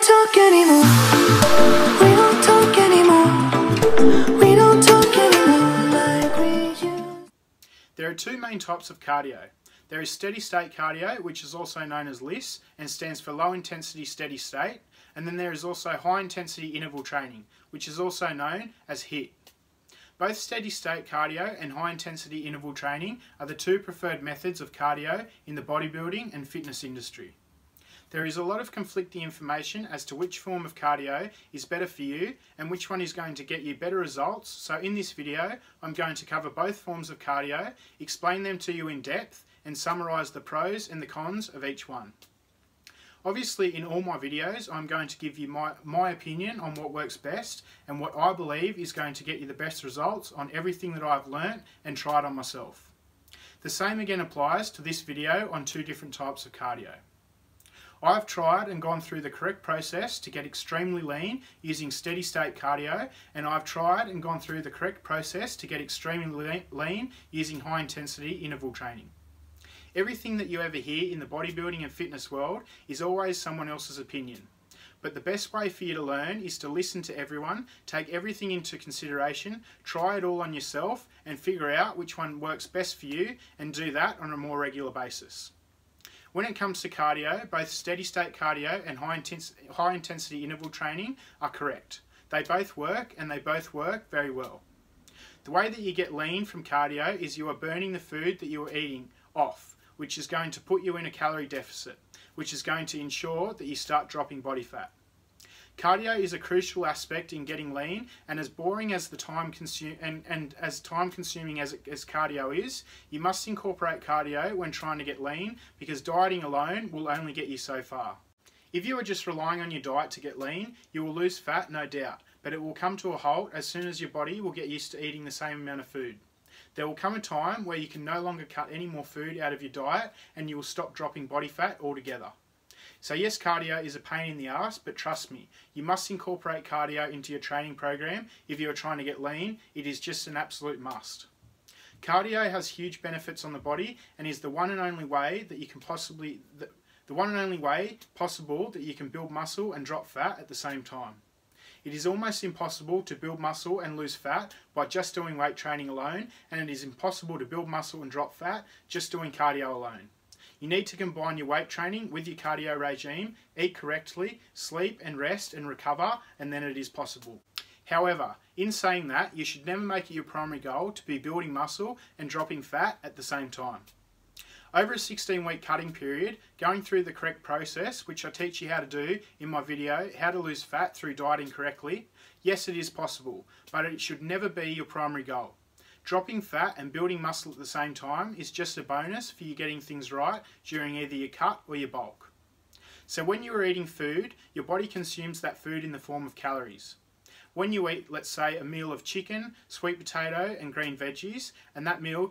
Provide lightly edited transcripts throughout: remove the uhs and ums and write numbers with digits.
don't talk anymore. We don't talk anymore. We don't talk anymore like we used. There are two main types of cardio. There is steady state cardio, which is also known as LISS and stands for low intensity steady state, and then there is also high intensity interval training, which is also known as HIIT. Both steady state cardio and high intensity interval training are the two preferred methods of cardio in the bodybuilding and fitness industry. There is a lot of conflicting information as to which form of cardio is better for you and which one is going to get you better results, so in this video I'm going to cover both forms of cardio, explain them to you in depth and summarise the pros and the cons of each one. Obviously in all my videos I'm going to give you my opinion on what works best and what I believe is going to get you the best results on everything that I've learnt and tried on myself. The same again applies to this video on two different types of cardio. I've tried and gone through the correct process to get extremely lean using steady state cardio, and I've tried and gone through the correct process to get extremely lean using high intensity interval training. Everything that you ever hear in the bodybuilding and fitness world is always someone else's opinion. But the best way for you to learn is to listen to everyone, take everything into consideration, try it all on yourself and figure out which one works best for you and do that on a more regular basis. When it comes to cardio, both steady state cardio and high intensity interval training are correct. They both work and they both work very well. The way that you get lean from cardio is you are burning the food that you are eating off, which is going to put you in a calorie deficit, which is going to ensure that you start dropping body fat. Cardio is a crucial aspect in getting lean, and as boring as time consuming as cardio is, you must incorporate cardio when trying to get lean, because dieting alone will only get you so far. If you are just relying on your diet to get lean, you will lose fat, no doubt, but it will come to a halt as soon as your body will get used to eating the same amount of food. There will come a time where you can no longer cut any more food out of your diet and you will stop dropping body fat altogether. So yes, cardio is a pain in the ass, but trust me, you must incorporate cardio into your training program if you are trying to get lean. It is just an absolute must. Cardio has huge benefits on the body and is the one and only way that you can possible that you can build muscle and drop fat at the same time. It is almost impossible to build muscle and lose fat by just doing weight training alone, and it is impossible to build muscle and drop fat just doing cardio alone. You need to combine your weight training with your cardio regime, eat correctly, sleep and rest and recover, and then it is possible. However, in saying that, you should never make it your primary goal to be building muscle and dropping fat at the same time. Over a 16-week cutting period, going through the correct process, which I teach you how to do in my video, how to lose fat through dieting correctly, yes, it is possible, but it should never be your primary goal. Dropping fat and building muscle at the same time is just a bonus for you getting things right during either your cut or your bulk. So when you are eating food, your body consumes that food in the form of calories. When you eat, let's say, a meal of chicken, sweet potato and green veggies, and that meal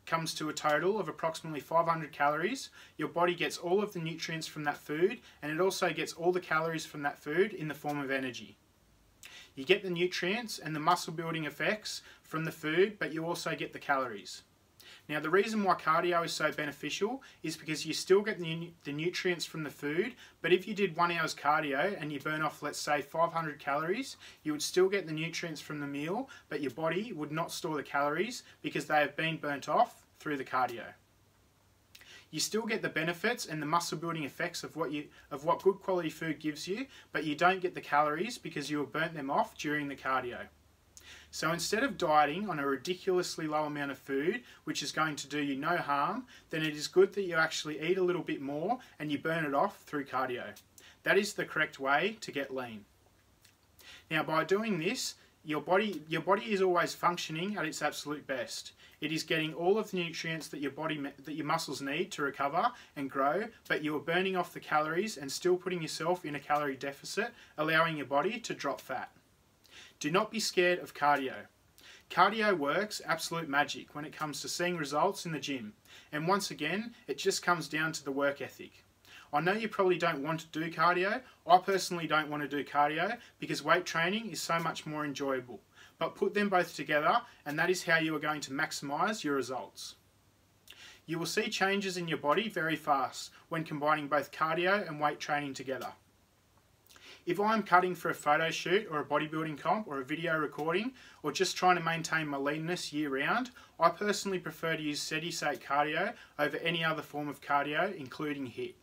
comes to a total of approximately 500 calories, your body gets all of the nutrients from that food, and it also gets all the calories from that food in the form of energy. You get the nutrients and the muscle building effects from the food, but you also get the calories. Now the reason why cardio is so beneficial is because you still get the nutrients from the food, but if you did 1 hour's cardio and you burn off, let's say, 500 calories, you would still get the nutrients from the meal, but your body would not store the calories because they have been burnt off through the cardio. You still get the benefits and the muscle building effects of what good quality food gives you, but you don't get the calories because you have burnt them off during the cardio. So instead of dieting on a ridiculously low amount of food, which is going to do you no harm, then it is good that you actually eat a little bit more and you burn it off through cardio. That is the correct way to get lean. Now by doing this, your body is always functioning at its absolute best. It is getting all of the nutrients that your muscles need to recover and grow, but you are burning off the calories and still putting yourself in a calorie deficit, allowing your body to drop fat. Do not be scared of cardio. Cardio works absolute magic when it comes to seeing results in the gym, and once again, it just comes down to the work ethic. I know you probably don't want to do cardio. I personally don't want to do cardio because weight training is so much more enjoyable. But put them both together and that is how you are going to maximise your results. You will see changes in your body very fast when combining both cardio and weight training together. If I'm cutting for a photo shoot or a bodybuilding comp or a video recording or just trying to maintain my leanness year round, I personally prefer to use steady state cardio over any other form of cardio, including HIIT.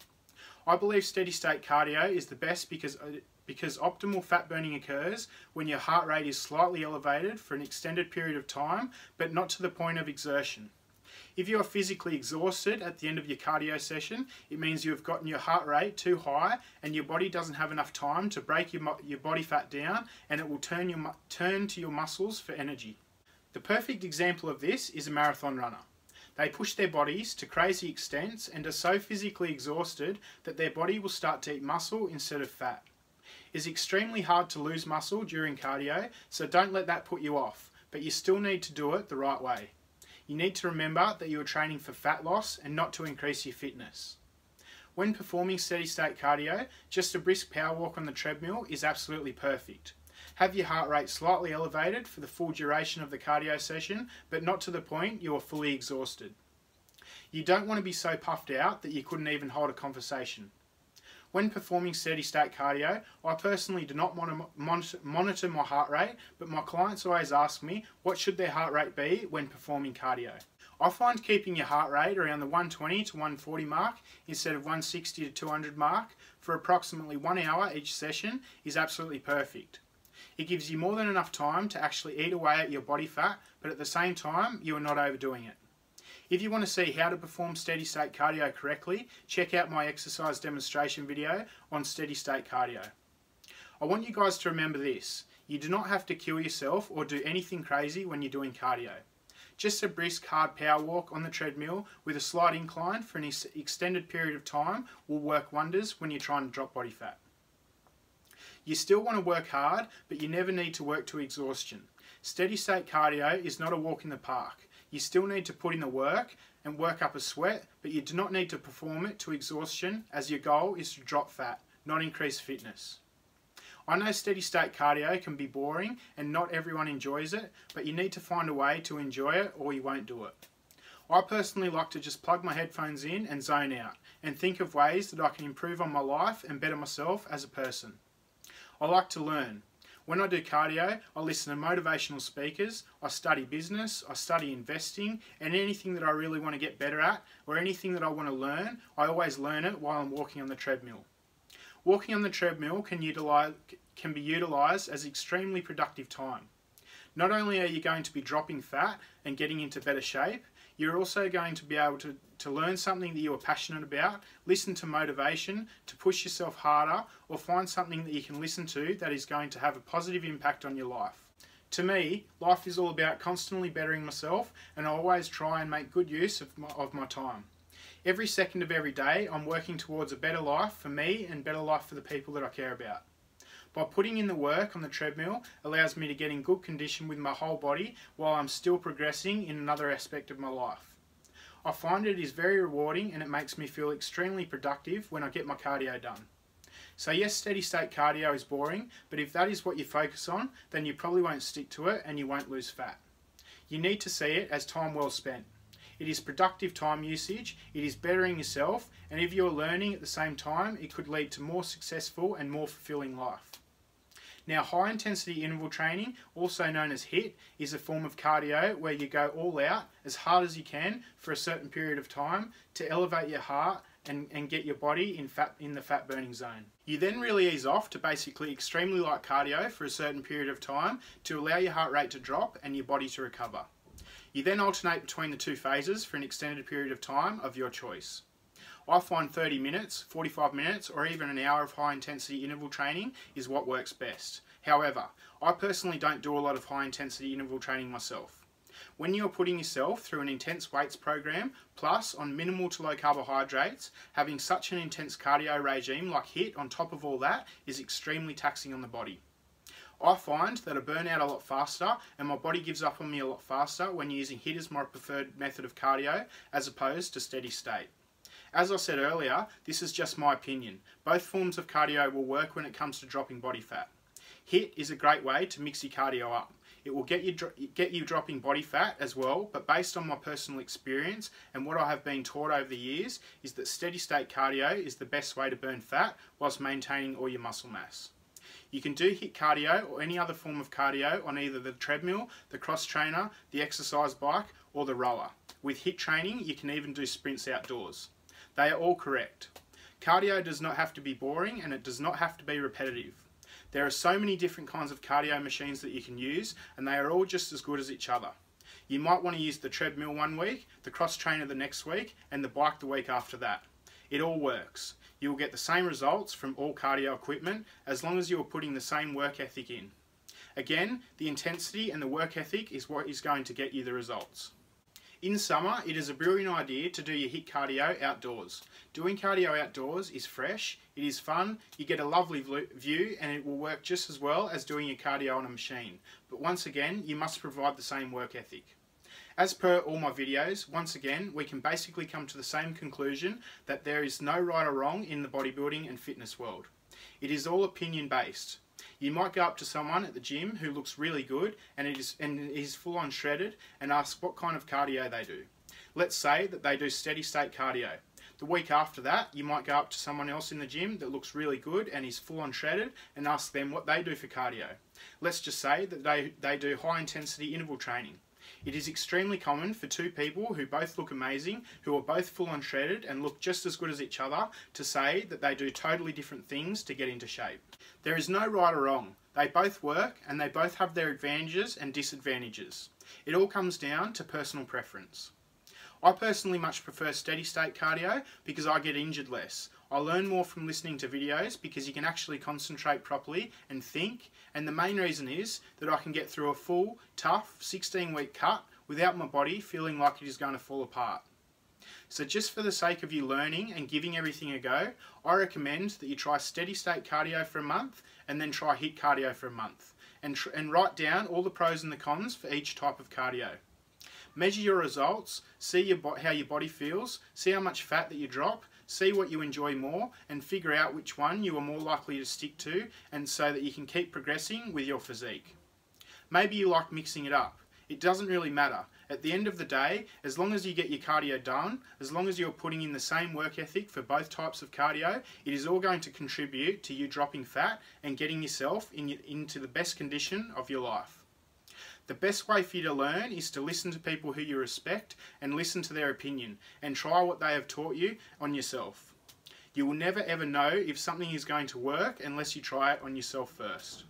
I believe steady state cardio is the best because optimal fat burning occurs when your heart rate is slightly elevated for an extended period of time, but not to the point of exertion. If you are physically exhausted at the end of your cardio session, it means you have gotten your heart rate too high and your body doesn't have enough time to break your body fat down, and it will turn to your muscles for energy. The perfect example of this is a marathon runner. They push their bodies to crazy extents and are so physically exhausted that their body will start to eat muscle instead of fat. It is extremely hard to lose muscle during cardio, so don't let that put you off, but you still need to do it the right way. You need to remember that you are training for fat loss and not to increase your fitness. When performing steady state cardio, just a brisk power walk on the treadmill is absolutely perfect. Have your heart rate slightly elevated for the full duration of the cardio session, but not to the point you are fully exhausted. You don't want to be so puffed out that you couldn't even hold a conversation. When performing steady state cardio, I personally do not want to monitor my heart rate, but my clients always ask me what should their heart rate be when performing cardio. I find keeping your heart rate around the 120 to 140 mark instead of 160 to 200 mark for approximately 1 hour each session is absolutely perfect. It gives you more than enough time to actually eat away at your body fat, but at the same time you are not overdoing it. If you want to see how to perform steady state cardio correctly, check out my exercise demonstration video on steady state cardio. I want you guys to remember this: you do not have to kill yourself or do anything crazy when you're doing cardio. Just a brisk hard power walk on the treadmill with a slight incline for an extended period of time will work wonders when you're trying to drop body fat. You still want to work hard, but you never need to work to exhaustion. Steady state cardio is not a walk in the park. You still need to put in the work and work up a sweat, but you do not need to perform it to exhaustion, as your goal is to drop fat, not increase fitness. I know steady state cardio can be boring and not everyone enjoys it, but you need to find a way to enjoy it or you won't do it. I personally like to just plug my headphones in and zone out and think of ways that I can improve on my life and better myself as a person. I like to learn. When I do cardio, I listen to motivational speakers, I study business, I study investing, and anything that I really want to get better at or anything that I want to learn, I always learn it while I'm walking on the treadmill. Walking on the treadmill can be utilised as extremely productive time. Not only are you going to be dropping fat and getting into better shape, you're also going to be able to learn something that you are passionate about, listen to motivation, to push yourself harder, or find something that you can listen to that is going to have a positive impact on your life. To me, life is all about constantly bettering myself, and I always try and make good use of my time. Every second of every day, I'm working towards a better life for me and better life for the people that I care about. By putting in the work on the treadmill allows me to get in good condition with my whole body while I'm still progressing in another aspect of my life. I find it is very rewarding and it makes me feel extremely productive when I get my cardio done. So yes, steady state cardio is boring, but if that is what you focus on, then you probably won't stick to it and you won't lose fat. You need to see it as time well spent. It is productive time usage, it is bettering yourself, and if you are learning at the same time, it could lead to more successful and more fulfilling life. Now, high intensity interval training, also known as HIIT, is a form of cardio where you go all out as hard as you can for a certain period of time to elevate your heart and get your body in the fat burning zone. You then really ease off to basically extremely light cardio for a certain period of time to allow your heart rate to drop and your body to recover. You then alternate between the two phases for an extended period of time of your choice. I find 30 minutes, 45 minutes, or even an hour of high intensity interval training is what works best. However, I personally don't do a lot of high intensity interval training myself. When you are putting yourself through an intense weights program, plus on minimal to low carbohydrates, having such an intense cardio regime like HIIT on top of all that is extremely taxing on the body. I find that I burn out a lot faster and my body gives up on me a lot faster when using HIIT as my preferred method of cardio as opposed to steady state. As I said earlier, this is just my opinion. Both forms of cardio will work when it comes to dropping body fat. HIIT is a great way to mix your cardio up. It will get you dropping body fat as well, but based on my personal experience and what I have been taught over the years is that steady state cardio is the best way to burn fat whilst maintaining all your muscle mass. You can do HIIT cardio or any other form of cardio on either the treadmill, the cross trainer, the exercise bike or the rower. With HIIT training you can even do sprints outdoors. They are all correct. Cardio does not have to be boring and it does not have to be repetitive. There are so many different kinds of cardio machines that you can use and they are all just as good as each other. You might want to use the treadmill one week, the cross trainer the next week and the bike the week after that. It all works. You will get the same results from all cardio equipment as long as you are putting the same work ethic in. Again, the intensity and the work ethic is what is going to get you the results. In summer, it is a brilliant idea to do your HIIT cardio outdoors. Doing cardio outdoors is fresh, it is fun, you get a lovely view and it will work just as well as doing your cardio on a machine. But once again, you must provide the same work ethic. As per all my videos, once again, we can basically come to the same conclusion that there is no right or wrong in the bodybuilding and fitness world. It is all opinion based. You might go up to someone at the gym who looks really good and is full on shredded and ask what kind of cardio they do. Let's say that they do steady state cardio. The week after that, you might go up to someone else in the gym that looks really good and is full on shredded and ask them what they do for cardio. Let's just say that they do high intensity interval training. It is extremely common for two people who both look amazing, who are both full on shredded and look just as good as each other, to say that they do totally different things to get into shape. There is no right or wrong. They both work and they both have their advantages and disadvantages. It all comes down to personal preference. I personally much prefer steady state cardio because I get injured less. I learn more from listening to videos because you can actually concentrate properly and think, and the main reason is that I can get through a full, tough 16-week cut without my body feeling like it is going to fall apart. So just for the sake of you learning and giving everything a go, I recommend that you try steady state cardio for a month and then try HIIT cardio for a month and write down all the pros and the cons for each type of cardio. Measure your results, see how your body feels, see how much fat that you drop, see what you enjoy more and figure out which one you are more likely to stick to, and so that you can keep progressing with your physique. Maybe you like mixing it up. It doesn't really matter. At the end of the day, as long as you get your cardio done, as long as you're putting in the same work ethic for both types of cardio, it is all going to contribute to you dropping fat and getting yourself into the best condition of your life. The best way for you to learn is to listen to people who you respect and listen to their opinion and try what they have taught you on yourself. You will never ever know if something is going to work unless you try it on yourself first.